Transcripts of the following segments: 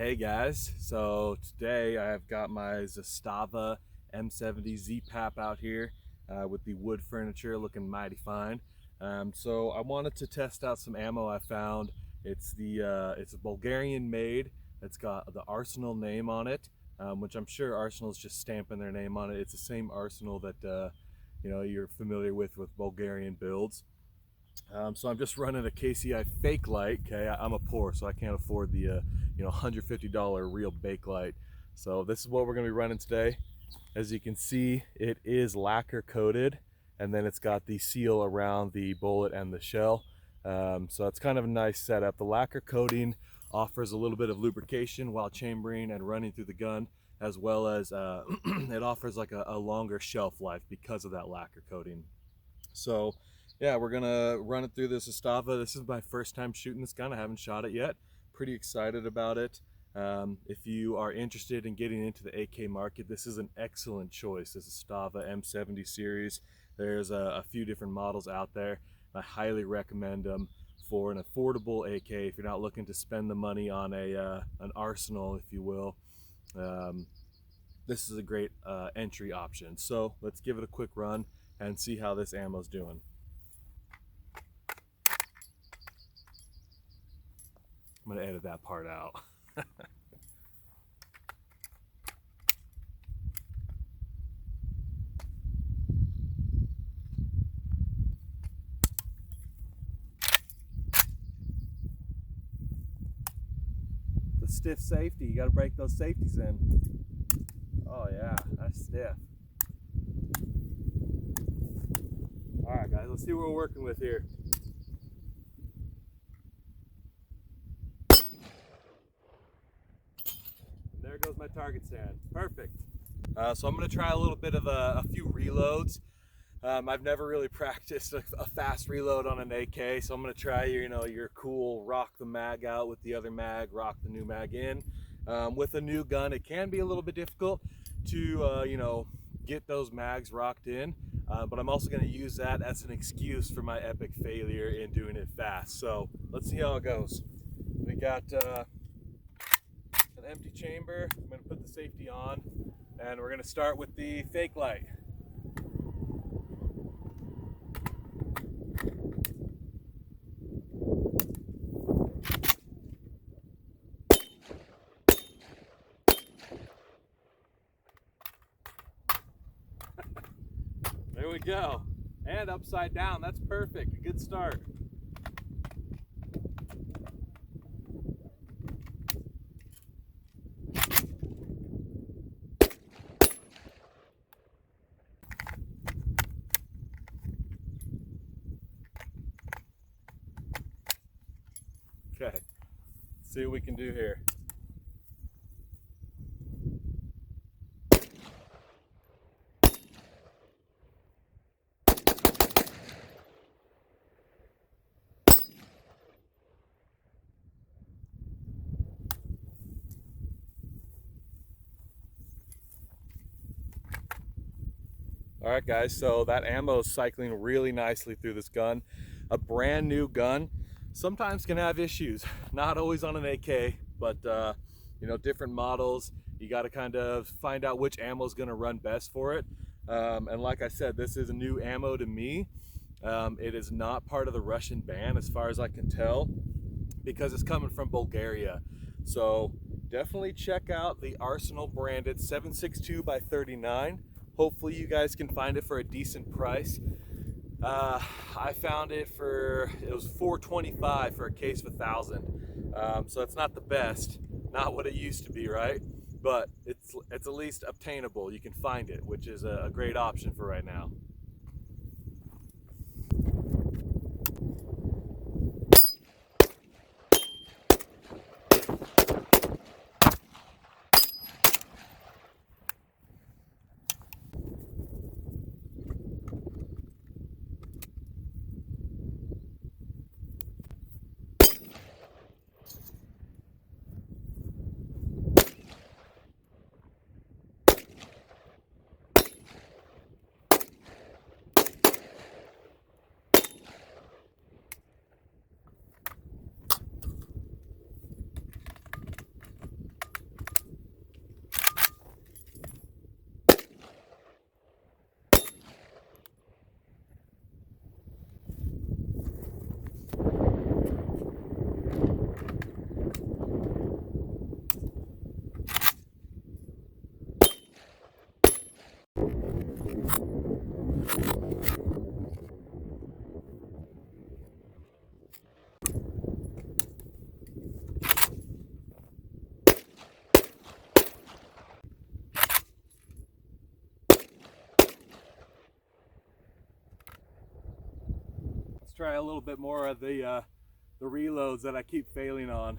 Hey guys, so today I've got my Zastava M70 ZPAP out here with the wood furniture looking mighty fine. So I wanted to test out some ammo I found. It's a Bulgarian made. It's got the Arsenal name on it, which I'm sure Arsenal's just stamping their name on it. It's the same Arsenal that you're familiar with Bulgarian builds. So I'm just running a KCI fake light. Okay, I'm a poor, so I can't afford the $150 real bake light. So this is what we're going to be running today. As you can see, it is lacquer coated, and then it's got the seal around the bullet and the shell. So it's kind of a nice setup. The lacquer coating offers a little bit of lubrication while chambering and running through the gun, as well as it offers like a longer shelf life because of that lacquer coating. So yeah, we're gonna run it through this Zastava. This is my first time shooting this gun. I haven't shot it yet. Pretty excited about it. If you are interested in getting into the AK market, this is an excellent choice. This Zastava M70 series. There's a few different models out there. I highly recommend them for an affordable AK if you're not looking to spend the money on an arsenal, if you will. This is a great entry option. So let's give it a quick run and see how this ammo's doing. I'm gonna edit that part out. The stiff safety, you gotta break those safeties in. Oh yeah, that's stiff. All right guys, let's see what we're working with here. There goes my target stand. Perfect. So I'm going to try a little bit of a few reloads. I've never really practiced a fast reload on an AK, so I'm going to try your cool rock the mag out with the other mag, rock the new mag in. With a new gun, it can be a little bit difficult to get those mags rocked in, but I'm also going to use that as an excuse for my epic failure in doing it fast. So let's see how it goes. We got an empty chamber. I'm going to put the safety on, and we're going to start with the fake light. There we go. And upside down. That's perfect. A good start. Okay, let's see what we can do here. All right guys, so that ammo is cycling really nicely through this gun. A brand new gun sometimes can have issues, not always on an AK, but different models, you got to kind of find out which ammo is going to run best for it. And like I said, this is a new ammo to me. It is not part of the Russian ban as far as I can tell, because it's coming from Bulgaria. So definitely check out the Arsenal branded 7.62x39. Hopefully you guys can find it for a decent price. I found it was $425 for a case of 1,000. So it's not the best, not what it used to be, right? But it's at least obtainable. You can find it, which is a great option for right now. try a little bit more of the reloads that I keep failing on.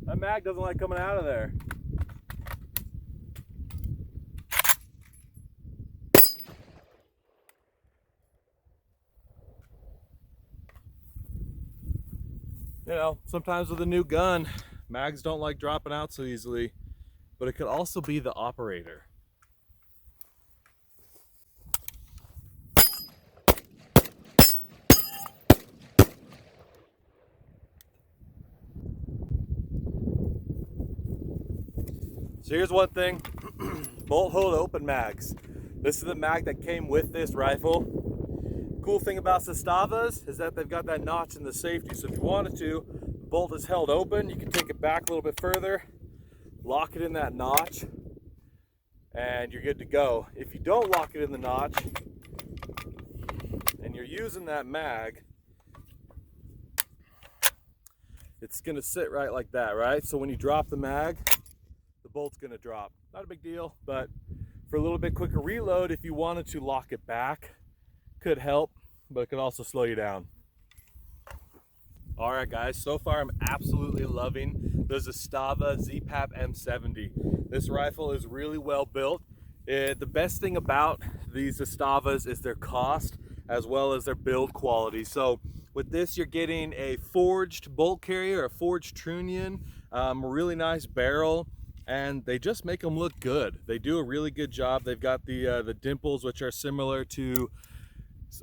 That mag doesn't like coming out of there. You know, sometimes with a new gun, mags don't like dropping out so easily, but it could also be the operator. So here's one thing, bolt hold open mags. This is the mag that came with this rifle. Cool thing about Zastavas is that they've got that notch in the safety, so if you wanted to, the bolt is held open, you can take it back a little bit further, lock it in that notch, and you're good to go. If you don't lock it in the notch, and you're using that mag, it's gonna sit right like that, right? So when you drop the mag, the bolt's gonna drop. Not a big deal, but for a little bit quicker reload, if you wanted to lock it back, could help, but it could also slow you down. All right, guys, so far I'm absolutely loving the Zastava Zpap M70. This rifle is really well built. The best thing about these Zastavas is their cost as well as their build quality. So with this, you're getting a forged bolt carrier, a forged trunnion, a really nice barrel, and they just make them look good. They do a really good job. They've got the dimples, which are similar to,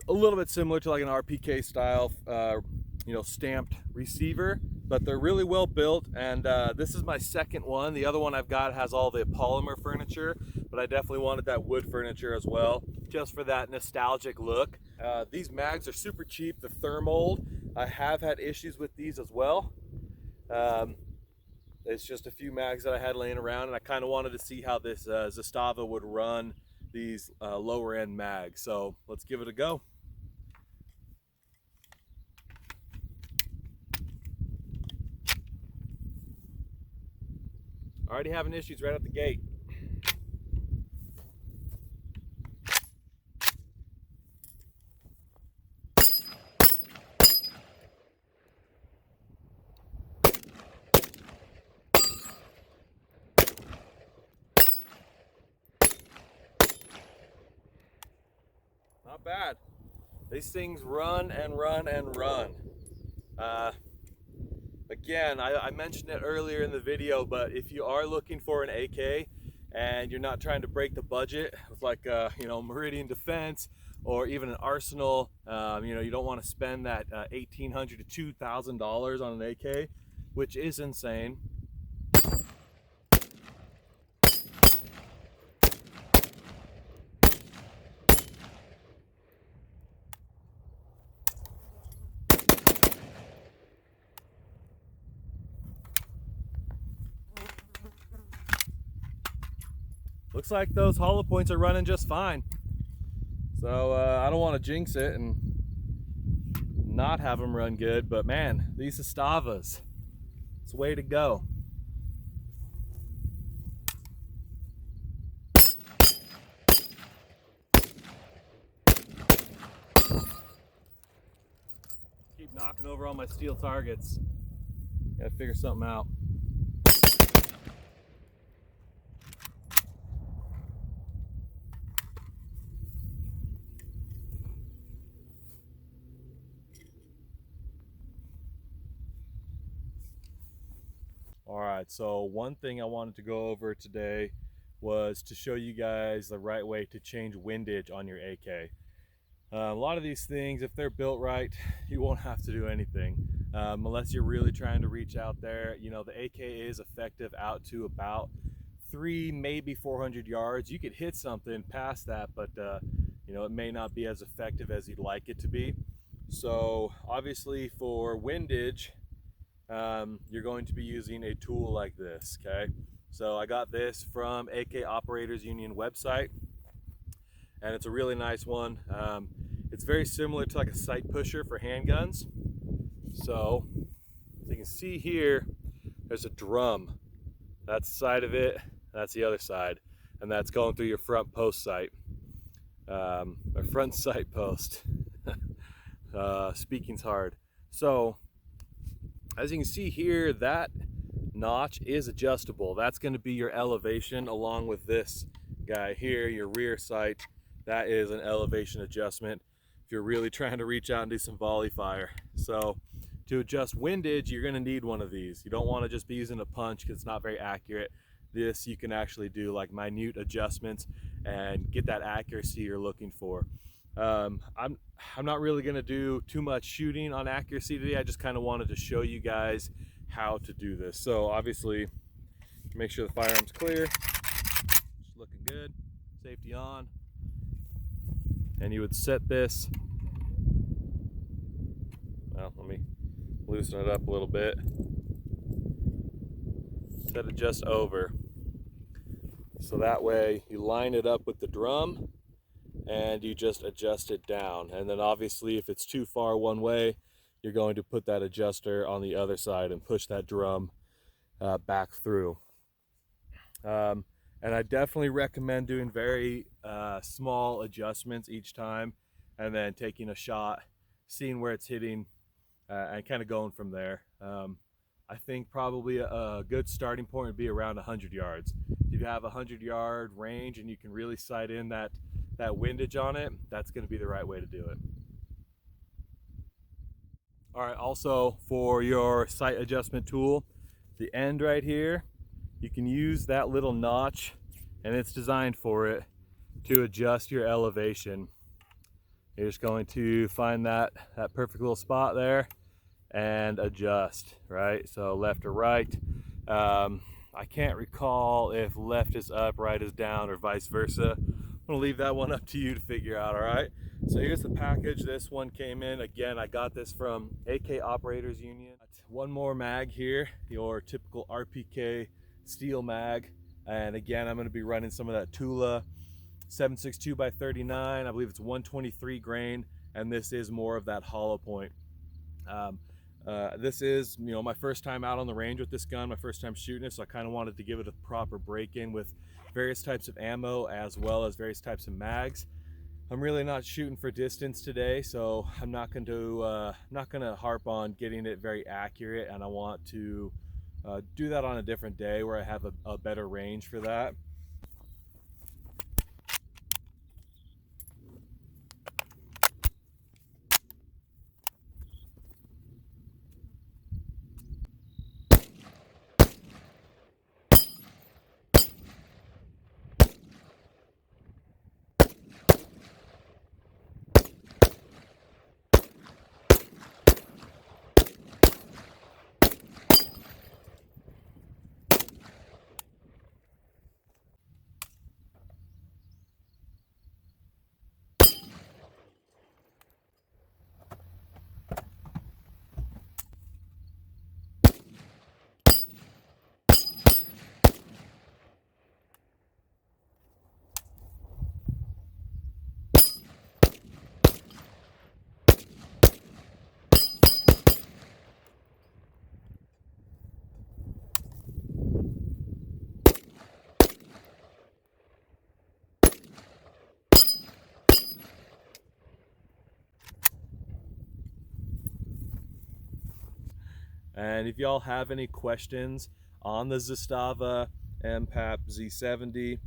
a little bit similar to like an RPK style, you know, stamped receiver, but they're really well built. And this is my second one. The other one I've got has all the polymer furniture, but I definitely wanted that wood furniture as well, just for that nostalgic look. These mags are super cheap. The thermold, I have had issues with these as well. It's just a few mags that I had laying around, and I kind of wanted to see how this Zastava would run these lower end mags. So let's give it a go. Already having issues right at the gate. Not bad. These things run and run and run. Again, I mentioned it earlier in the video, but if you are looking for an AK and you're not trying to break the budget with like you know, Meridian Defense or even an Arsenal, you know, you don't want to spend that $1,800 to $2,000 on an AK, which is insane. Looks like those hollow points are running just fine. So I don't want to jinx it and not have them run good, but man, these Zastavas, it's the way to go. Keep knocking over all my steel targets. Gotta figure something out. All right, so one thing I wanted to go over today was to show you guys the right way to change windage on your AK. A lot of these things, if they're built right, you won't have to do anything unless you're really trying to reach out there. You know, the AK is effective out to about 300, maybe 400 yards. You could hit something past that, but you know, it may not be as effective as you'd like it to be. So obviously for windage, you're going to be using a tool like this, okay? So I got this from AK Operators Union website, and it's a really nice one. It's very similar to like a sight pusher for handguns. So So you can see here, there's a drum. That's the side of it, that's the other side, and that's going through your front post sight, or front sight post. Speaking's hard. So as you can see here, that notch is adjustable. That's going to be your elevation, along with this guy here, your rear sight. That is an elevation adjustment if you're really trying to reach out and do some volley fire. So to adjust windage, you're going to need one of these. You don't want to just be using a punch because it's not very accurate. This you can actually do like minute adjustments and get that accuracy you're looking for. I'm not really going to do too much shooting on accuracy today. I just kind of wanted to show you guys how to do this. So obviously, make sure the firearm's clear, it's looking good, safety on, and you would set this, well, let me loosen it up a little bit, set it just over, so that way you line it up with the drum and you just adjust it down. And then obviously if it's too far one way, you're going to put that adjuster on the other side and push that drum back through. And I definitely recommend doing very small adjustments each time, and then taking a shot, seeing where it's hitting, and kind of going from there. I think probably a good starting point would be around 100 yards. If you have a 100-yard range and you can really sight in that windage on it, that's going to be the right way to do it. All right, also for your sight adjustment tool, the end right here, you can use that little notch, and it's designed for it, to adjust your elevation. You're just going to find that perfect little spot there and adjust, right? So left or right. I can't recall if left is up, right is down, or vice versa. I'm gonna leave that one up to you to figure out, all right? So here's the package. This one came in, again, I got this from AK Operators Union. One more mag here, your typical RPK steel mag. And again, I'm gonna be running some of that Tula 7.62x39. I believe it's 123 grain, and this is more of that hollow point. This is, my first time out on the range with this gun, my first time shooting it, so I kind of wanted to give it a proper break-in with various types of ammo as well as various types of mags. I'm really not shooting for distance today, so I'm not going to harp on getting it very accurate, and I want to do that on a different day where I have a better range for that. And if y'all have any questions on the Zastava MPAP Z70,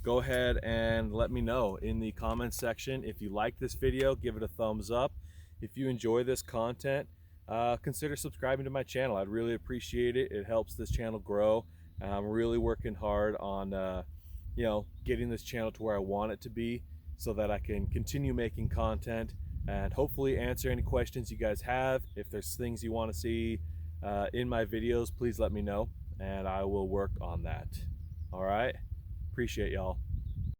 go ahead and let me know in the comments section. If you like this video, give it a thumbs up. If you enjoy this content, consider subscribing to my channel. I'd really appreciate it. It helps this channel grow. I'm really working hard on getting this channel to where I want it to be, so that I can continue making content and hopefully answer any questions you guys have. If there's things you want to see in my videos, please let me know and I will work on that. All right, appreciate y'all.